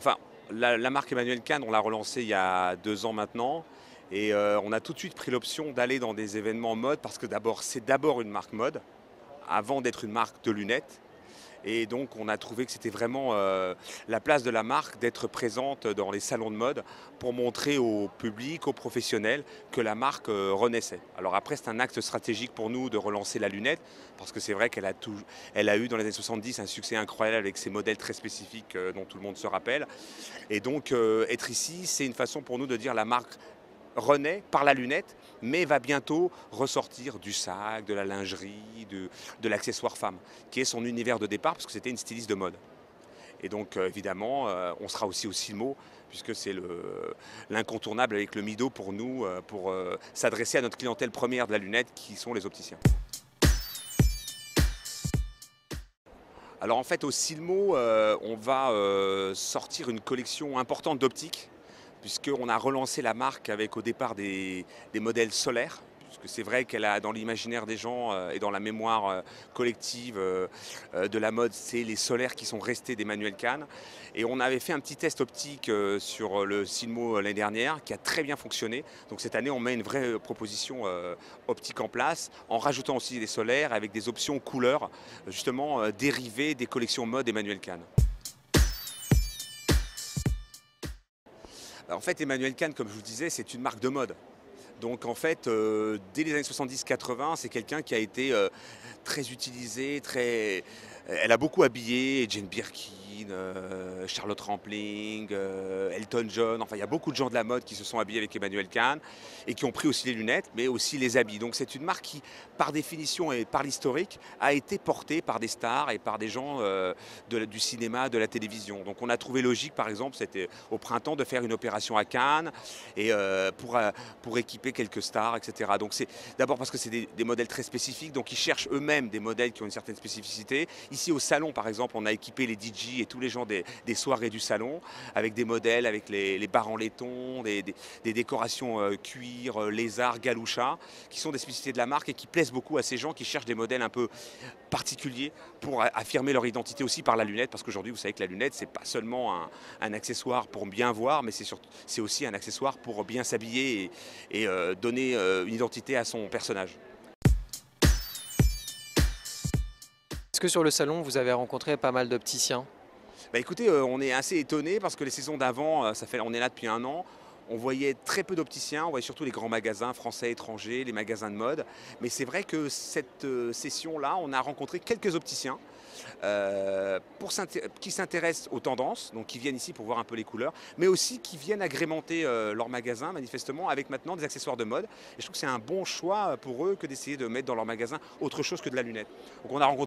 Enfin, la marque Emmanuel Kahn, on l'a relancée il y a 2 ans maintenant et on a tout de suite pris l'option d'aller dans des événements mode parce que c'est d'abord une marque mode, avant d'être une marque de lunettes. Et donc on a trouvé que c'était vraiment la place de la marque d'être présente dans les salons de mode pour montrer au public, aux professionnels que la marque renaissait. Alors après c'est un axe stratégique pour nous de relancer la lunette parce que c'est vrai elle a eu dans les années 70 un succès incroyable avec ses modèles très spécifiques dont tout le monde se rappelle. Et donc être ici c'est une façon pour nous de dire la marque renaît par la lunette, mais va bientôt ressortir du sac, de la lingerie, de l'accessoire femme, qui est son univers de départ, parce que c'était une styliste de mode. Et donc évidemment, on sera aussi au Silmo, puisque c'est l'incontournable avec le Mido pour nous, pour s'adresser à notre clientèle première de la lunette, qui sont les opticiens. Alors en fait, au Silmo, on va sortir une collection importante d'optiques, puisqu'on a relancé la marque avec au départ des modèles solaires, puisque c'est vrai qu'elle a dans l'imaginaire des gens et dans la mémoire collective de la mode, c'est les solaires qui sont restés d'Emmanuel Kahn. Et on avait fait un petit test optique sur le Silmo l'année dernière, qui a très bien fonctionné. Donc cette année, on met une vraie proposition optique en place, en rajoutant aussi des solaires avec des options couleurs, justement dérivées des collections mode Emmanuel Kahn. En fait, Emmanuel Kahn, comme je vous disais, c'est une marque de mode. Donc en fait, dès les années 70-80, c'est quelqu'un qui a été très utilisé, elle a beaucoup habillé Jane Birkin, Charlotte Rampling, Elton John. Enfin, il y a beaucoup de gens de la mode qui se sont habillés avec Emmanuel Kahn et qui ont pris aussi les lunettes, mais aussi les habits. Donc c'est une marque qui, par définition et par l'historique, a été portée par des stars et par des gens du cinéma, de la télévision. Donc on a trouvé logique, par exemple, c'était au printemps, de faire une opération à Cannes et pour équiper quelques stars, etc. Donc c'est d'abord parce que c'est des modèles très spécifiques, donc ils cherchent eux-mêmes des modèles qui ont une certaine spécificité. Ici au salon, par exemple, on a équipé les DJ et tous les gens des soirées du salon avec des modèles, avec les barres en laiton, des décorations cuir, lézard, galoucha, qui sont des spécificités de la marque et qui plaisent beaucoup à ces gens qui cherchent des modèles un peu particuliers pour affirmer leur identité aussi par la lunette, parce qu'aujourd'hui vous savez que la lunette c'est pas seulement un accessoire pour bien voir, mais c'est aussi un accessoire pour bien s'habiller et donner une identité à son personnage. Est-ce que sur le salon, vous avez rencontré pas mal d'opticiens? Bah écoutez, on est assez étonnés parce que les saisons d'avant, on est là depuis 1 an, on voyait très peu d'opticiens, on voyait surtout les grands magasins français, étrangers, les magasins de mode. Mais c'est vrai que cette session-là, on a rencontré quelques opticiens qui s'intéressent aux tendances, donc qui viennent ici pour voir un peu les couleurs, mais aussi qui viennent agrémenter leur magasin manifestement avec maintenant des accessoires de mode. Et je trouve que c'est un bon choix pour eux que d'essayer de mettre dans leur magasin autre chose que de la lunette. Donc on a rencontré